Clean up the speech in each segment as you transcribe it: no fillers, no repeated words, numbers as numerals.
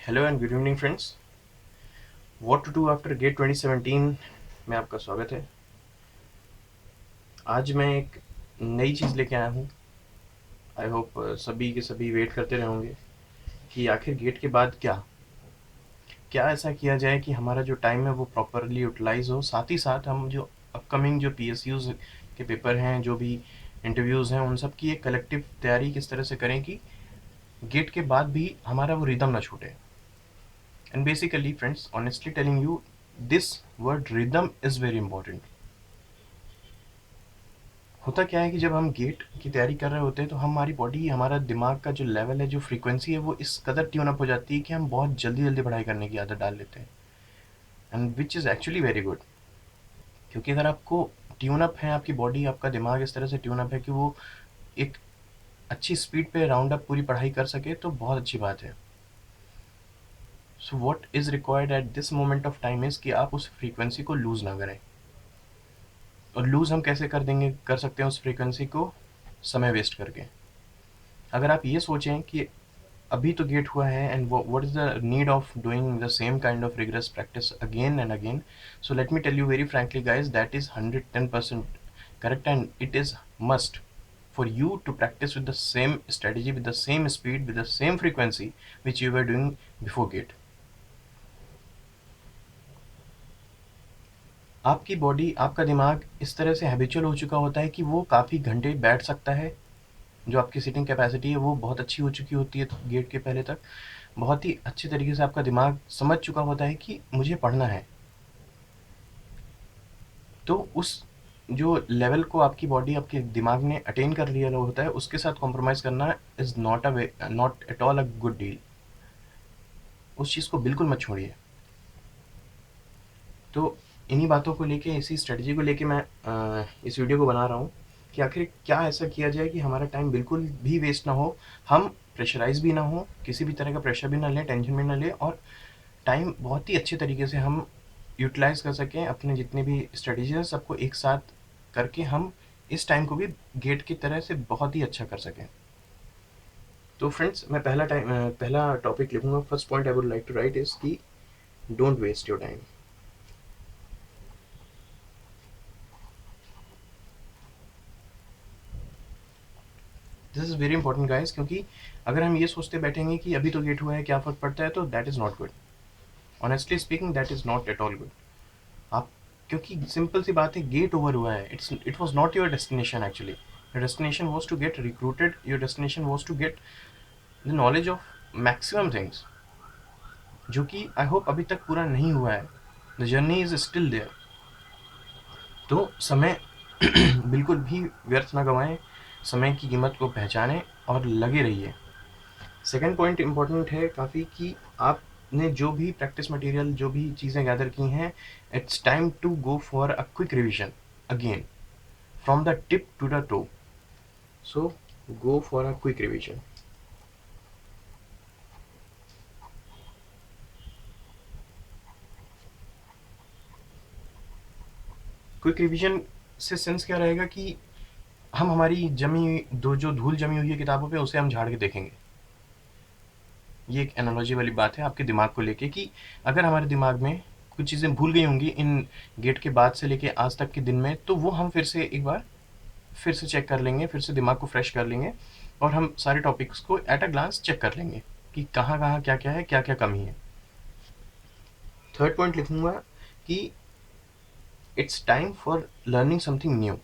Hello and good evening friends. What to do after GATE 2017 में आपका स्वागत है। आज मैं एक नई चीज़ लेके आया हूँ। आई होप सभी के सभी वेट करते रहे होंगे कि आखिर गेट के बाद क्या क्या ऐसा किया जाए कि हमारा जो टाइम है वो प्रॉपरली यूटिलाइज हो, साथ ही साथ हम जो अपकमिंग जो PSUs के पेपर हैं, जो भी इंटरव्यूज़ हैं, उन सब की एक कलेक्टिव तैयारी किस तरह से करें कि गेट के बाद भी हमारा वो रिदम ना छूटे। And basically friends, honestly telling you, this word rhythm is very important. होता क्या है कि जब हम गेट की तैयारी कर रहे होते हैं तो हमारी बॉडी, हमारा दिमाग का जो लेवल है, जो फ्रीक्वेंसी है, वो इस कदर ट्यून अप हो जाती है कि हम बहुत जल्दी जल्दी पढ़ाई करने की आदत डाल लेते हैं। And which is actually very good, क्योंकि अगर आपको ट्यून अप है, आपकी बॉडी, आपका दिमाग इस तरह से ट्यून अप है कि वो एक अच्छी स्पीड पे राउंड अप पूरी पढ़ाई कर सके, तो बहुत अच्छी बात है। So what is required at this moment of time is कि आप उस फ्रीक्वेंसी को लूज़ ना करें। और लूज़ हम कैसे कर सकते हैं उस फ्रीक्वेंसी को? समय वेस्ट करके। अगर आप ये सोचें कि अभी तो गेट हुआ है and what is the need of doing the same kind of rigorous practice again and again, so let me tell you very frankly guys, that is 110% correct, and it is must for you to practice with the same strategy, with the same speed, with the same frequency which you were doing before gate. आपकी body, आपका दिमाग इस तरह से habitual हो चुका होता है कि वो काफ़ी घंटे बैठ सकता है। जो आपकी सीटिंग कैपेसिटी है वो बहुत अच्छी हो चुकी होती है गेट के पहले तक। बहुत ही अच्छी तरीके से आपका दिमाग समझ चुका होता है कि मुझे पढ़ना है। तो उस जो लेवल को आपकी बॉडी, आपके दिमाग ने अटेन कर लिया होता है, उसके साथ कॉम्प्रोमाइज़ करना is not at all a good deal. उस चीज़ को बिल्कुल मत छोड़िए। तो इन्हीं बातों को लेके, इसी स्ट्रेटजी को लेके मैं इस वीडियो को बना रहा हूँ कि आखिर क्या ऐसा किया जाए कि हमारा टाइम बिल्कुल भी वेस्ट ना हो, हम प्रेशराइज़ भी ना हो, किसी भी तरह का प्रेशर भी ना लें, टेंशन भी ना लें, और टाइम बहुत ही अच्छे तरीके से हम यूटिलाइज़ कर सकें। अपने जितने भी स्ट्रेटजीज़ हैं सबको एक साथ करके हम इस टाइम को भी गेट की तरह से बहुत ही अच्छा कर सकें। तो फ्रेंड्स, मैं पहला टॉपिक लिखूँगा। First point I would like to write is कि don't waste your time. This is very important guys, क्योंकि अगर हम ये सोचते बैठेंगे कि अभी तो गेट हुआ है, क्या फ़र्क पड़ता है, तो that is not good. Honestly speaking, that is not at all good. आप, क्योंकि सिंपल सी बात है, गेट ओवर हुआ है। It was not your destination actually. Your destination was to get recruited, your destination was to get the knowledge of maximum things, जो कि I hope अभी तक पूरा नहीं हुआ है। The journey is still there. तो समय बिल्कुल भी व्यर्थ ना गंवाएं, समय की कीमत को पहचानें और लगे रहिए। सेकेंड पॉइंट इंपॉर्टेंट है काफ़ी कि आपने जो भी प्रैक्टिस मटेरियल, जो भी चीज़ें गैदर की हैं, it's time to go for a quick revision again, from the tip to the toe. So go for a quick revision. Quick revision से सेंस क्या रहेगा कि हम हमारी जो धूल जमी हुई है किताबों पे, उसे हम झाड़ के देखेंगे। ये एक एनालॉजी वाली बात है आपके दिमाग को लेके कि अगर हमारे दिमाग में कुछ चीज़ें भूल गई होंगी इन गेट के बाद से लेके आज तक के दिन में, तो वो हम फिर से चेक कर लेंगे, फिर से दिमाग को फ्रेश कर लेंगे, और हम सारे टॉपिक्स को एट अ ग्लांस चेक कर लेंगे कि कहाँ कहाँ क्या क्या है, क्या क्या कमी है। थर्ड पॉइंट लिखूंगा कि it's time for learning something new.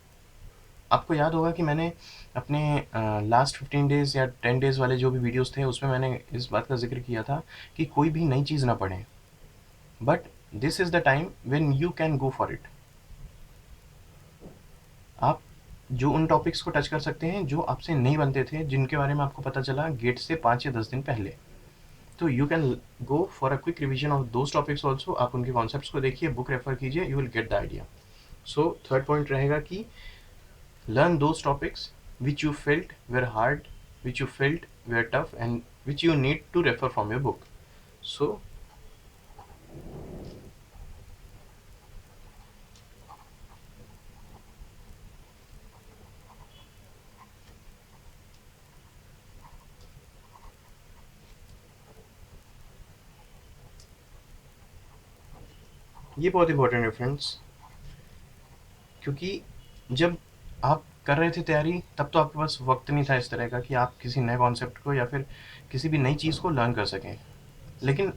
आपको याद होगा कि मैंने अपने लास्ट 15 डेज़ या 10 डेज़ वाले जो भी वीडियोस थे, उसमें मैंने इस बात का जिक्र किया था कि कोई भी नई चीज़ ना पढ़ें, but this is the time when you can go for it. आप जो उन टॉपिक्स को टच कर सकते हैं जो आपसे नहीं बनते थे, जिनके बारे में आपको पता चला गेट से 5 या 10 दिन पहले, तो you can go for a quick revision of those topics also. आप उनके कॉन्सेप्ट्स को देखिए, बुक रेफर कीजिए, you will get the idea. So third point रहेगा कि learn those topics which you felt were hard, which you felt were tough, and which you need to refer from your book. So ये बहुत important है friends, क्योंकि जब आप कर रहे थे तैयारी तब तो आपके पास वक्त नहीं था इस तरह का कि आप किसी नए कॉन्सेप्ट को या फिर किसी भी नई चीज़ को लर्न कर सकें। लेकिन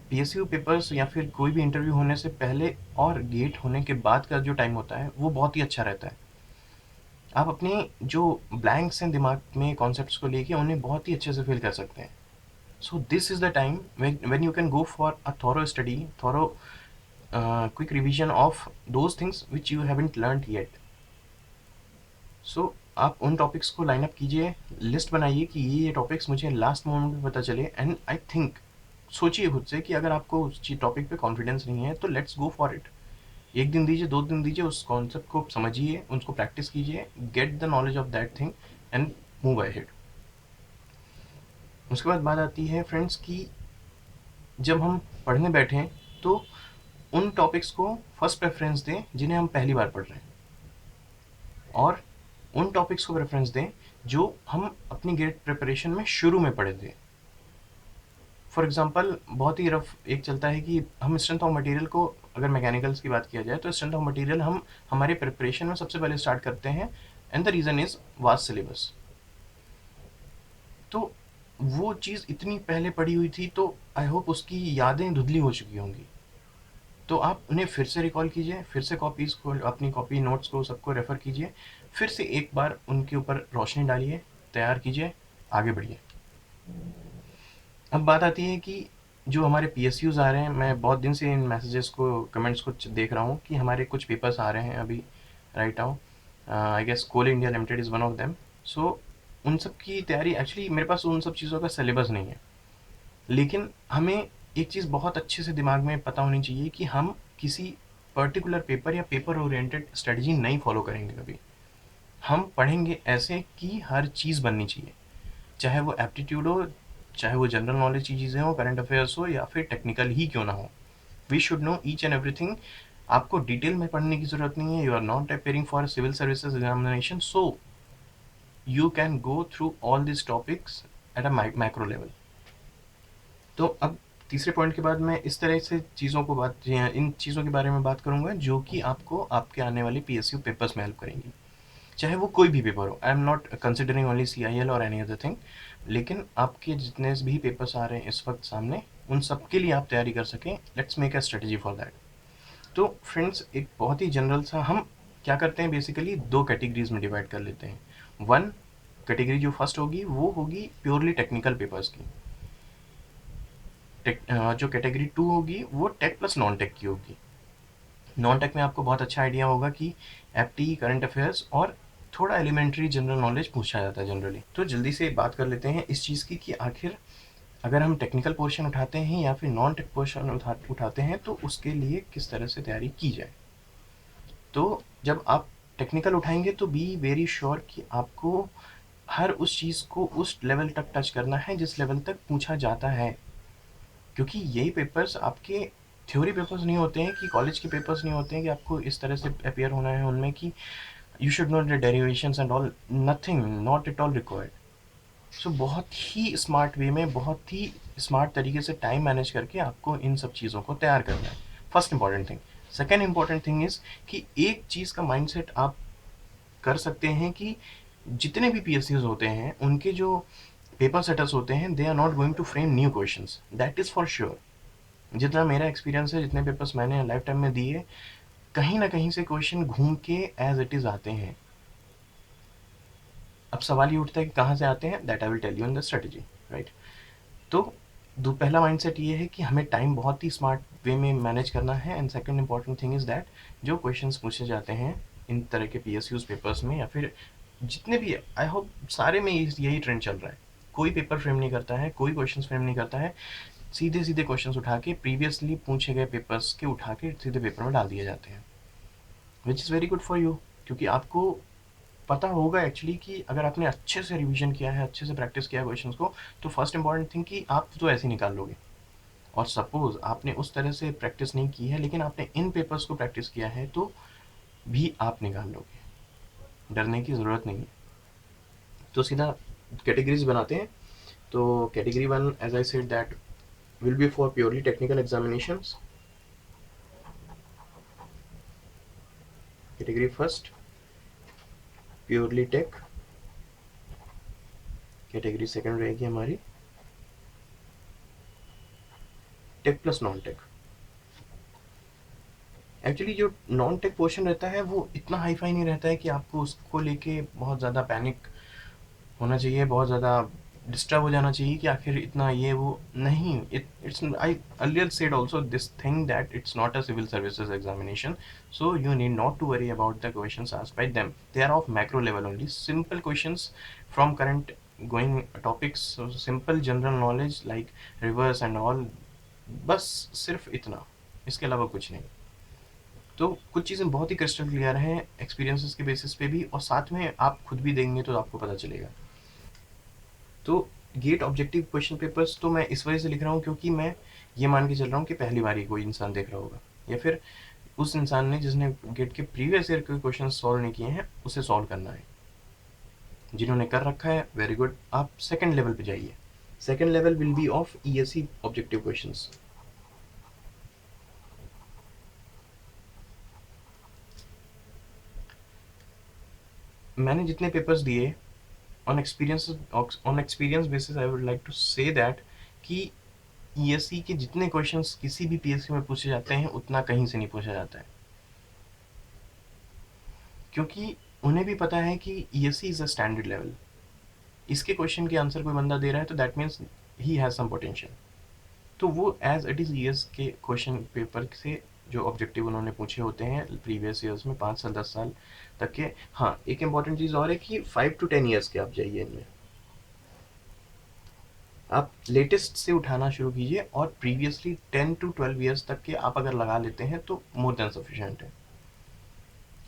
पीएसयू पेपर्स या फिर कोई भी इंटरव्यू होने से पहले और गेट होने के बाद का जो टाइम होता है वो बहुत ही अच्छा रहता है। आप अपने जो ब्लैंक्स हैं दिमाग में कॉन्सेप्ट्स को लेके उन्हें बहुत ही अच्छे से फिल कर सकते हैं। So this is the time when you can go for a thorough study, thorough quick revision of those things which you haven't learned yet. सो आप उन टॉपिक्स को लाइन अप कीजिए, लिस्ट बनाइए कि ये टॉपिक्स मुझे लास्ट मोमेंट में पता चले। एंड आई थिंक सोचिए खुद से कि अगर आपको उस टॉपिक पे कॉन्फिडेंस नहीं है तो लेट्स गो फॉर इट। एक दिन दीजिए, 2 दिन दीजिए, उस कॉन्सेप्ट को समझिए, उसको प्रैक्टिस कीजिए, gate the knowledge of that thing and move ahead. उसके बाद बात आती है फ्रेंड्स कि जब हम पढ़ने बैठें तो उन टॉपिक्स को फर्स्ट प्रेफरेंस दें जिन्हें हम पहली बार पढ़ रहे हैं, और उन टॉपिक्स को प्रेफरेंस दें जो हम अपनी गेट प्रिपरेशन में शुरू में पढ़े थे। फॉर एग्जांपल बहुत ही रफ एक चलता है कि हम स्ट्रेंथ ऑफ मटेरियल को, अगर मैकेनिकल्स की बात किया जाए तो स्ट्रेंथ ऑफ मटेरियल हम हमारे प्रिपरेशन में सबसे पहले स्टार्ट करते हैं, and the reason is vast syllabus. तो वो चीज़ इतनी पहले पढ़ी हुई थी तो आई होप उसकी यादें धुंधली हो चुकी होंगी। तो आप उन्हें फिर से रिकॉल कीजिए, फिर से कॉपीज़ को, अपनी कॉपी नोट्स को सबको रेफ़र कीजिए, फिर से एक बार उनके ऊपर रोशनी डालिए, तैयार कीजिए, आगे बढ़िए। अब बात आती है कि जो हमारे पीएसयूज़ आ रहे हैं, मैं बहुत दिन से इन मैसेजेस को, कमेंट्स को देख रहा हूँ कि हमारे कुछ पेपर्स आ रहे हैं अभी right now. I guess Coal India Limited is one of them. So उन सब की तैयारी, एक्चुअली मेरे पास उन सब चीज़ों का सिलेबस नहीं है, लेकिन हमें एक चीज़ बहुत अच्छे से दिमाग में पता होनी चाहिए कि हम किसी पर्टिकुलर पेपर या पेपर ओरिएंटेड स्ट्रेटजी नहीं फॉलो करेंगे कभी। हम पढ़ेंगे ऐसे कि हर चीज़ बननी चाहिए, चाहे वो एप्टीट्यूड हो, चाहे वो जनरल नॉलेज की चीज़ें हो, करंट अफेयर्स हो, या फिर टेक्निकल ही क्यों ना हो। We should know each and everything. आपको डिटेल में पढ़ने की ज़रूरत नहीं है। You are not appearing for civil services examination, so you can go through all this topics at a macro level. तो अब तीसरे पॉइंट के बाद मैं इस तरह से चीज़ों को इन चीज़ों के बारे में बात करूंगा जो कि आपको आपके आने वाले पीएसयू पेपर्स में हेल्प करेंगी, चाहे वो कोई भी पेपर हो। I am not considering only CIL और एनी अदर थिंग, लेकिन आपके जितने भी पेपर्स आ रहे हैं इस वक्त सामने, उन सब के लिए आप तैयारी कर सकें। Let's make a strategy for that. तो फ्रेंड्स, एक बहुत ही जनरल सा हम क्या करते हैं, बेसिकली 2 कैटेगरीज में डिवाइड कर लेते हैं। वन कैटेगरी जो फर्स्ट होगी वो होगी प्योरली टेक्निकल पेपर्स की। जो कैटेगरी 2 होगी वो टेक प्लस नॉन टेक की होगी। नॉन टेक में आपको बहुत अच्छा आइडिया होगा कि एफटी, करंट अफेयर्स और थोड़ा एलिमेंट्री जनरल नॉलेज पूछा जाता है जनरली। तो जल्दी से बात कर लेते हैं इस चीज़ की कि आखिर अगर हम टेक्निकल पोर्शन उठाते हैं या फिर नॉन टेक पोर्शन उठाते हैं तो उसके लिए किस तरह से तैयारी की जाए। तो जब आप टेक्निकल उठाएंगे तो बी वेरी श्योर कि आपको हर उस चीज़ को उस लेवल तक टच करना है जिस लेवल तक पूछा जाता है, क्योंकि यही पेपर्स आपके थ्योरी पेपर्स नहीं होते हैं, कि कॉलेज के पेपर्स नहीं होते हैं कि आपको इस तरह से अपेयर होना है उनमें कि you should know the derivations and all, nothing, not at all required. So बहुत ही स्मार्ट वे में, बहुत ही स्मार्ट तरीके से टाइम मैनेज करके आपको इन सब चीज़ों को तैयार करना है। First important thing. Second important thing is कि एक चीज़ का माइंडसेट आप कर सकते हैं कि जितने भी पीएसयूज होते हैं उनके जो पेपर सेटर्स होते हैं, they are not going to frame new questions, that is for sure. जितना मेरा एक्सपीरियंस है, जितने पेपर्स मैंने लाइफ टाइम में दिए, कहीं ना कहीं से क्वेश्चन घूम के एज इट इज़ आते हैं। अब सवाल ये उठता है कि कहाँ से आते हैं, that I will tell you in the strategy, right. तो पहला माइंडसेट ये है कि हमें टाइम बहुत ही स्मार्ट वे में मैनेज करना है। And second important thing is that जो क्वेश्चंस पूछे जाते हैं इन तरह के पीएसयूज पेपर्स में, या फिर जितने भी, आई होप सारे में यही ट्रेंड चल रहा है। कोई पेपर फ्रेम नहीं करता है, कोई क्वेश्चन फ्रेम नहीं करता है, सीधे सीधे क्वेश्चंस उठा के प्रीवियसली पूछे गए पेपर्स के उठा के सीधे पेपर में डाल दिए जाते हैं, which is very good for you. क्योंकि आपको पता होगा एक्चुअली कि अगर आपने अच्छे से रिवीजन किया है, अच्छे से प्रैक्टिस किया है क्वेश्चंस को, तो फर्स्ट इंपॉर्टेंट थिंग कि आप तो ऐसे ही निकाल लोगे। और सपोज आपने उस तरह से प्रैक्टिस नहीं की है लेकिन आपने इन पेपर्स को प्रैक्टिस किया है तो भी आप निकाल लोगे, डरने की ज़रूरत नहीं है। तो सीधा कैटेगरीज बनाते हैं। तो category 1, as I said, that will be for purely technical examinations. Category first purely tech, category second रहेगी हमारी tech plus non tech. Actually जो नॉन टेक पोर्शन रहता है वो इतना हाई फाई नहीं रहता है कि आपको उसको लेके बहुत ज़्यादा पैनिक होना चाहिए, बहुत ज़्यादा डिस्टर्ब हो जाना चाहिए कि आखिर इतना ये वो नहीं। It's I earlier said also this thing that it's not a civil services examination, so you need not to worry about the questions asked by them, they are of macro level only, simple questions from current going topics, simple general knowledge like rivers and all, बस सिर्फ इतना, इसके अलावा कुछ नहीं। तो कुछ चीज़ें बहुत ही क्रिस्टल क्लियर हैं एक्सपीरियंसेस के बेसिस पे भी, और साथ में आप खुद भी देंगे तो आपको पता चलेगा। तो गेट ऑब्जेक्टिव क्वेश्चन पेपर्स तो मैं इस वजह से लिख रहा हूँ क्योंकि मैं ये मान के चल रहा हूँ कि पहली बार ही कोई इंसान देख रहा होगा, या फिर उस इंसान ने जिसने गेट के प्रीवियस ईयर के क्वेश्चन सॉल्व नहीं किए हैं उसे सॉल्व करना है। जिन्होंने कर रखा है वेरी गुड, आप सेकेंड लेवल पे जाइए। Second level will be of ESE objective questions. मैंने जितने पेपर्स दिए on experience basis I would like to say that कि ईएससी के जितने क्वेश्चंस किसी भी पीएससी में पूछे जाते हैं उतना कहीं से नहीं पूछा जाता है, क्योंकि उन्हें भी पता है कि ESE is a standard level. इसके क्वेश्चन के आंसर कोई बंदा दे रहा है तो that means he has some potential. तो वो एज इट इज़ ईएस के क्वेश्चन पेपर से जो ऑब्जेक्टिव उन्होंने पूछे होते हैं प्रीवियस ईयर्स में 5 साल 10 साल तक के। हाँ, एक इंपॉर्टेंट चीज़ और है कि 5 to 10 ईयर्स के आप जाइए इनमें, आप लेटेस्ट से उठाना शुरू कीजिए, और प्रीवियसली 10 to 12 ईयर्स तक के आप अगर लगा लेते हैं तो मोर देन सफिशेंट है।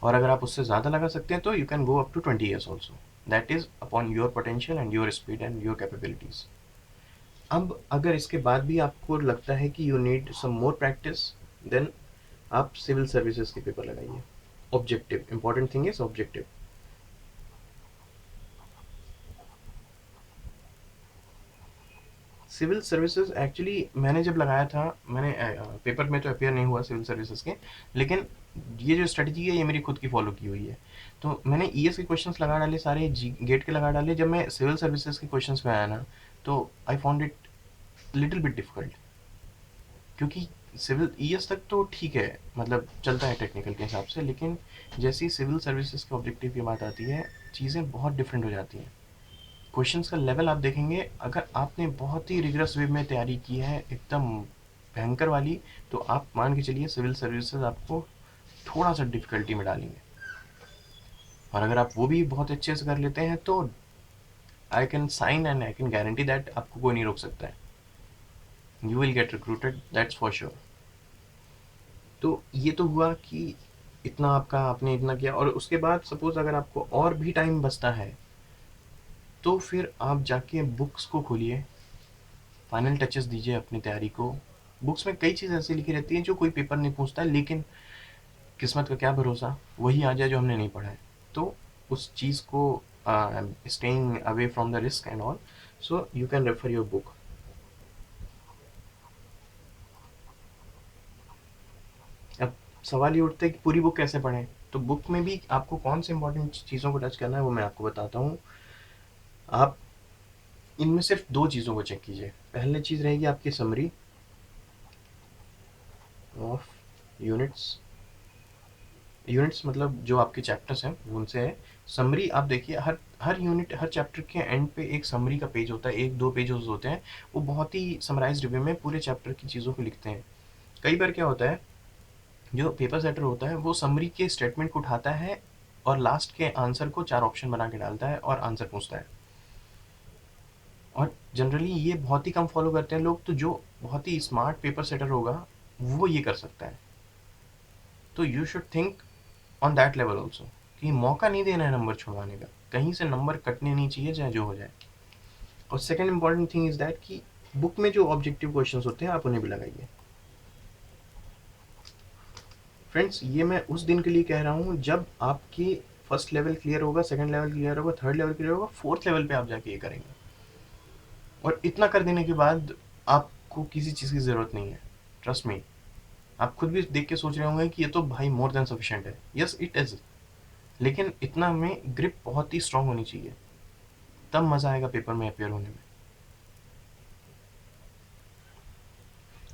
और अगर आप उससे ज़्यादा लगा सकते हैं तो you can go up to 20 years also, that is upon your potential and your speed and your capabilities. अब अगर इसके बाद भी आपको लगता है कि you need some more practice, then आप सिविल सर्विसेज के पेपर लगाइए। Objective important thing is objective. Civil services actually मैंने जब लगाया था, मैंने पेपर में तो अपेयर नहीं हुआ सिविल सर्विसेज के, लेकिन ये जो स्ट्रेटजी है ये मेरी खुद की फॉलो की हुई है। तो मैंने ईएस के क्वेश्चंस लगा डाले सारे, जी गेट के लगा डाले। जब मैं सिविल सर्विसेज के क्वेश्चंस पे आया ना तो I found it little bit difficult, क्योंकि सिविल ईएस तक तो ठीक है, मतलब चलता है टेक्निकल के हिसाब से, लेकिन जैसे ही सिविल सर्विसेज के ऑब्जेक्टिव की बात आती है चीज़ें बहुत डिफरेंट हो जाती हैं। क्वेश्चंस का लेवल आप देखेंगे, अगर आपने बहुत ही रिगरस वे में तैयारी की है एकदम भयंकर वाली, तो आप मान के चलिए सिविल सर्विसेज आपको थोड़ा सा डिफिकल्टी में डालेंगे। और अगर आप वो भी बहुत अच्छे से कर लेते हैं तो I can sign and I can guarantee that आपको कोई नहीं रोक सकता है, you will get recruited, that's for sure. तो ये तो हुआ कि इतना आपका आपने इतना किया, और उसके बाद सपोज अगर आपको और भी टाइम बचता है तो फिर आप जाके बुक्स को खोलिए, फाइनल टचेस दीजिए अपनी तैयारी को। बुक्स में कई चीज़ ऐसी लिखी रहती हैं जो कोई पेपर नहीं पूछता है, लेकिन किस्मत का क्या भरोसा वही आ जाए जो हमने नहीं पढ़ा है। तो उस चीज़ को staying away from the risk and all, so you can refer your book. अब सवाल ये उठता है कि पूरी बुक कैसे पढ़ें, तो बुक में भी आपको कौन से इंपॉर्टेंट चीज़ों को टच करना है वो मैं आपको बताता हूँ। आप इनमें सिर्फ दो चीज़ों को चेक कीजिए। पहली चीज़ रहेगी आपकी समरी ऑफ यूनिट्स, यूनिट्स मतलब जो आपके चैप्टर्स हैं उनसे है। समरी आप देखिए, हर हर यूनिट हर चैप्टर के एंड पे एक समरी का पेज होता है, एक दो पेजेस होते हैं, वो बहुत ही समराइज वे में पूरे चैप्टर की चीज़ों को लिखते हैं। कई बार क्या होता है, जो पेपर सेटर होता है वो समरी के स्टेटमेंट को उठाता है और लास्ट के आंसर को 4 ऑप्शन बना के डालता है और आंसर पूछता है। और जनरली ये बहुत ही कम फॉलो करते हैं लोग, तो जो बहुत ही स्मार्ट पेपर सेटर होगा वो ये कर सकता है। तो you should think on that level also, कि मौका नहीं देना है नंबर छुड़वाने का, कहीं से नंबर कटने नहीं चाहिए चाहे जो हो जाए। और second important thing is that कि बुक में जो ऑब्जेक्टिव क्वेश्चन होते हैं आप उन्हें भी लगाइए। फ्रेंड्स, ये मैं उस दिन के लिए कह रहा हूँ जब आपकी फर्स्ट लेवल क्लियर होगा, सेकंड लेवल क्लियर होगा, थर्ड लेवल क्लियर होगा, फोर्थ लेवल पे आप जाके ये करेंगे। और इतना कर देने के बाद आपको किसी चीज़ की ज़रूरत नहीं है, ट्रस्ट मी। आप खुद भी देख के सोच रहे होंगे कि ये तो भाई मोर देन सफिशिएंट है। यस इट इज़, लेकिन इतना हमें ग्रिप बहुत ही स्ट्रांग होनी चाहिए, तब मज़ा आएगा पेपर में अपेयर होने में।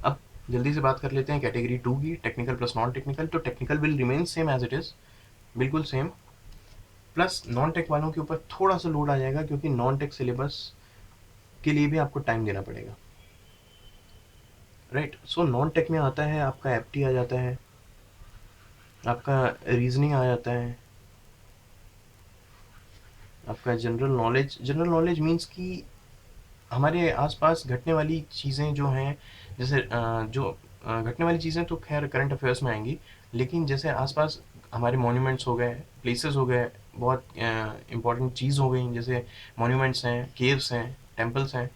अब जल्दी से बात कर लेते हैं कैटेगरी 2 की, टेक्निकल प्लस नॉन टेक्निकल। तो technical will remain same as it is, बिल्कुल सेम, प्लस नॉन टेक वालों के ऊपर थोड़ा सा लोड आ जाएगा, क्योंकि नॉन टेक सिलेबस के लिए भी आपको टाइम देना पड़ेगा, राइट। सो नॉन टेक में आता है आपका एप्टी आ जाता है, आपका रीजनिंग आ जाता है, आपका general knowledge. General knowledge means कि हमारे आसपास घटने वाली चीज़ें जो हैं, जैसे घटने वाली चीज़ें तो खैर करंट अफेयर्स में आएंगी, लेकिन जैसे आसपास हमारे मॉन्यूमेंट्स हो गए, प्लेसेस हो गए, बहुत इंपॉर्टेंट चीज़ हो गई, जैसे मॉन्यूमेंट्स हैं, केव्स हैं, टेम्पल्स हैं,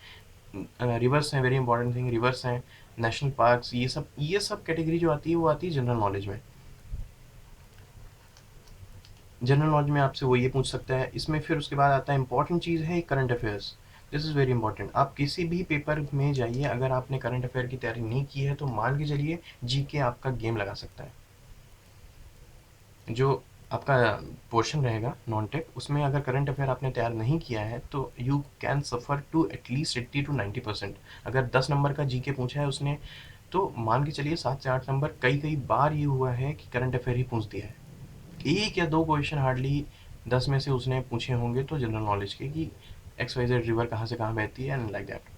रिवर्स हैं, वेरी इंपॉर्टेंट थिंग, रिवर्स हैं, नेशनल पार्क्स, ये सब कैटेगरी जो आती है वो आती है जनरल नॉलेज में। जनरल नॉलेज में आपसे वो ये पूछ सकता है। इसमें फिर उसके बाद आता है इंपॉर्टेंट चीज़ है current affairs. This is very important. आप किसी भी पेपर में जाइए, अगर आपने करंट अफेयर की तैयारी नहीं की है तो मान के चलिए जीके आपका गेम लगा सकता है। जो आपका पोर्शन रहेगा नॉन टेक, उसमें अगर करंट अफेयर आपने तैयार नहीं किया है तो you can suffer to at least 80 to 90%। अगर 10 नंबर का जीके पूछा है उसने, तो मान के चलिए 7 से 8 नंबर। कई कई बार ये हुआ है कि करंट अफेयर ही पूछ दिया है, एक या दो क्वेश्चन हार्डली 10 में से उसने पूछे होंगे तो जनरल नॉलेज के, कि एक्स वाई जेड रिवर कहाँ से कहाँ बहती है, and like that.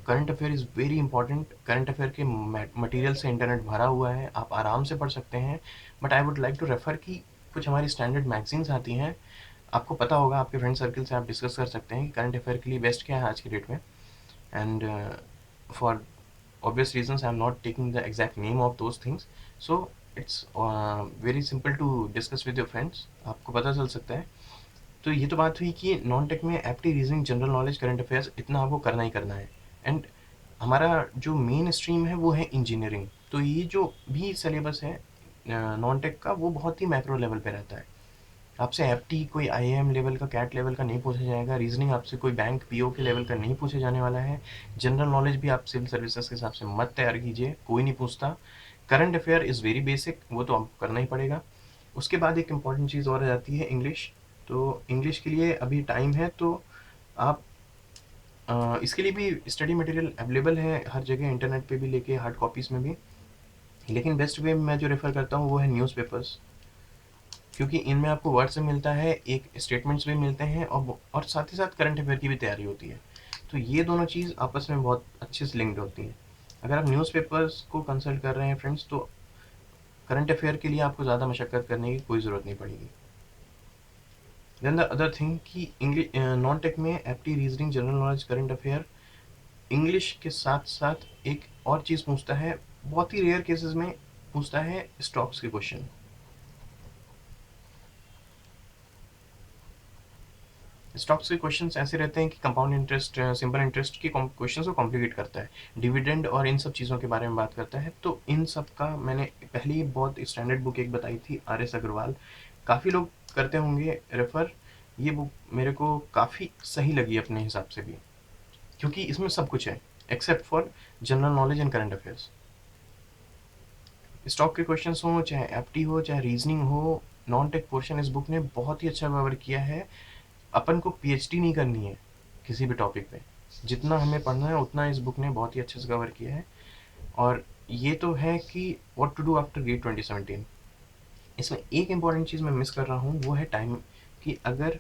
Current affair is very important. Current affair के मटेरियल से इंटरनेट भरा हुआ है, आप आराम से पढ़ सकते हैं, but I would like to refer कि कुछ हमारी स्टैंडर्ड मैगजीन्स आती हैं, आपको पता होगा, आपके फ्रेंड सर्कल से आप डिस्कस कर सकते हैं कि करंट अफेयर के लिए बेस्ट क्या है आज की डेट में। And for obvious reasons I'm not taking the exact name of those things, so it's very simple to discuss with your friends, आपको पता चल सकता है। तो ये तो बात हुई कि नॉन टेक में एप्टी, reasoning, general knowledge, current affairs, इतना आपको करना ही करना है। एंड हमारा जो मेन स्ट्रीम है वो है इंजीनियरिंग, तो ये जो भी सिलेबस है नॉन टेक का वो बहुत ही मैक्रो लेवल पे रहता है। आपसे एप्टी कोई आईएएम लेवल का, कैट लेवल का नहीं पूछा जाएगा। रीजनिंग आपसे कोई बैंक पीओ के लेवल का नहीं पूछे जाने वाला है। जनरल नॉलेज भी आप सिविल सर्विसेज के हिसाब से मत तैयार कीजिए, कोई नहीं पूछता। Current affair is very basic, वो तो आपको करना ही पड़ेगा। उसके बाद एक इम्पॉर्टेंट चीज़ और आ जाती है इंग्लिश। तो इंग्लिश के लिए अभी टाइम है, तो आप इसके लिए भी स्टडी मटेरियल अवेलेबल है हर जगह, इंटरनेट पे भी लेके, हार्ड कॉपीज़ में भी। लेकिन बेस्ट वे मैं जो रेफ़र करता हूँ वो है न्यूज़पेपर्स, क्योंकि इनमें आपको वर्ड से मिलता है, एक स्टेटमेंट्स भी मिलते हैं, और साथ ही साथ करंट अफेयर की भी तैयारी होती है। तो ये दोनों चीज़ आपस में बहुत अच्छे से लिंक्ड होती हैं। अगर आप न्यूज़पेपर्स को कंसल्ट कर रहे हैं फ्रेंड्स, तो करंट अफेयर के लिए आपको ज़्यादा मशक्क़त करने की कोई ज़रूरत नहीं पड़ेगी। देन द अदर थिंग कि इंग्लिश नॉन टेक में एप्टी, reasoning, general knowledge, current affair, English के साथ साथ एक और चीज़ पूछता है, बहुत ही रेयर केसेस में पूछता है, स्टॉक्स के क्वेश्चन। स्टॉक्स के क्वेश्चंस ऐसे रहते हैं कि कंपाउंड इंटरेस्ट, सिंपल इंटरेस्ट के क्वेश्चंस को कॉम्प्लिकेट करता है, डिविडेंड और इन सब चीज़ों के बारे में बात करता है। तो इन सब का मैंने पहले ही बहुत स्टैंडर्ड बुक एक बताई थी, RS अग्रवाल, काफ़ी लोग करते होंगे रेफ़र। ये बुक मेरे को काफ़ी सही लगी अपने हिसाब से भी, क्योंकि इसमें सब कुछ है except for general knowledge and current affairs. Stock के क्वेश्चन हो, चाहे एप्टी हो, चाहे रीजनिंग हो, नॉन टेक पोर्शन इस बुक ने बहुत ही अच्छा कवर किया है। अपन को पीएचडी नहीं करनी है किसी भी टॉपिक पे, जितना हमें पढ़ना है उतना इस बुक ने बहुत ही अच्छे से कवर किया है। और ये तो है कि what to do after GATE 2017। इसमें एक इंपॉर्टेंट चीज़ मैं मिस कर रहा हूँ, वो है टाइम। कि अगर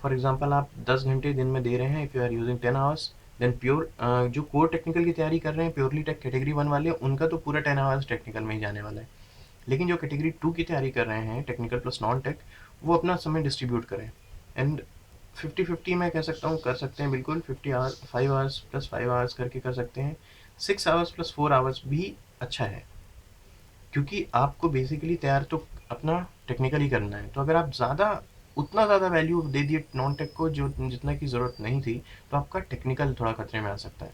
फॉर एग्जांपल आप 10 घंटे दिन में दे रहे हैं, if you are using 10 hours, then pure जो कोर टेक्निकल की तैयारी कर रहे हैं, प्योरली टेक कैटेगरी 1 वाले, उनका तो पूरा 10 आवर्स टेक्निकल में ही जाने वाला है। लेकिन जो कैटेगरी 2 की तैयारी कर रहे हैं, टेक्निकल प्लस नॉन टेक, वो अपना समय डिस्ट्रीब्यूट करें। एंड 50-50 मैं कह सकता हूँ कर सकते हैं बिल्कुल। 50 आवर्स, 5 आवर्स प्लस 5 आवर्स करके कर सकते हैं। 6 आवर्स प्लस 4 आवर्स भी अच्छा है, क्योंकि आपको बेसिकली तैयार तो अपना टेक्निकल ही करना है। तो अगर आप उतना ज़्यादा वैल्यू दे दिए नॉन टेक को जो जितना की ज़रूरत नहीं थी, तो आपका टेक्निकल थोड़ा खतरे में आ सकता है।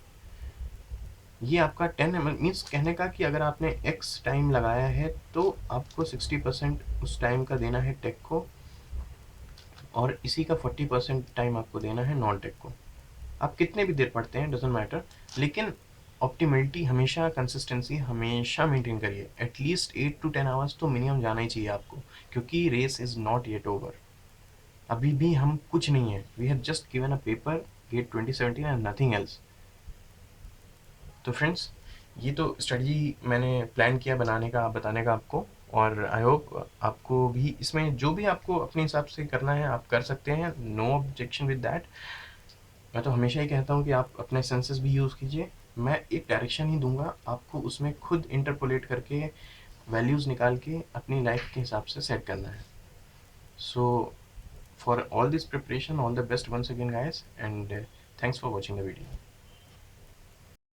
ये आपका 10 मीन्स कहने का कि अगर आपने एक्स टाइम लगाया है तो आपको 60% उस टाइम का देना है टेक को, और इसी का 40% टाइम आपको देना है नॉन टेक को। आप कितने भी देर पढ़ते हैं, डजेंट मैटर, लेकिन ऑप्टिमलिटी हमेशा, कंसिस्टेंसी हमेशा मेंटेन करिए। एटलीस्ट 8 to 10 आवर्स तो मिनिमम जाना ही चाहिए आपको, क्योंकि race is not yet over. अभी भी हम कुछ नहीं है, we have just given a paper GATE 2017 and nothing else. तो फ्रेंड्स, ये तो स्ट्रेटजी मैंने प्लान किया बनाने का, बताने का आपको, और आई होप आपको भी इसमें जो भी आपको अपने हिसाब से करना है आप कर सकते हैं, नो ऑब्जेक्शन विद दैट। मैं तो हमेशा ही कहता हूँ कि आप अपने सेंसेस भी यूज़ कीजिए, मैं एक डायरेक्शन ही दूंगा आपको, उसमें खुद इंटरपोलेट करके वैल्यूज़ निकाल के अपनी लाइफ के हिसाब से सेट करना है। So for all this preparation, all the best once again guys, and thanks for watching the video.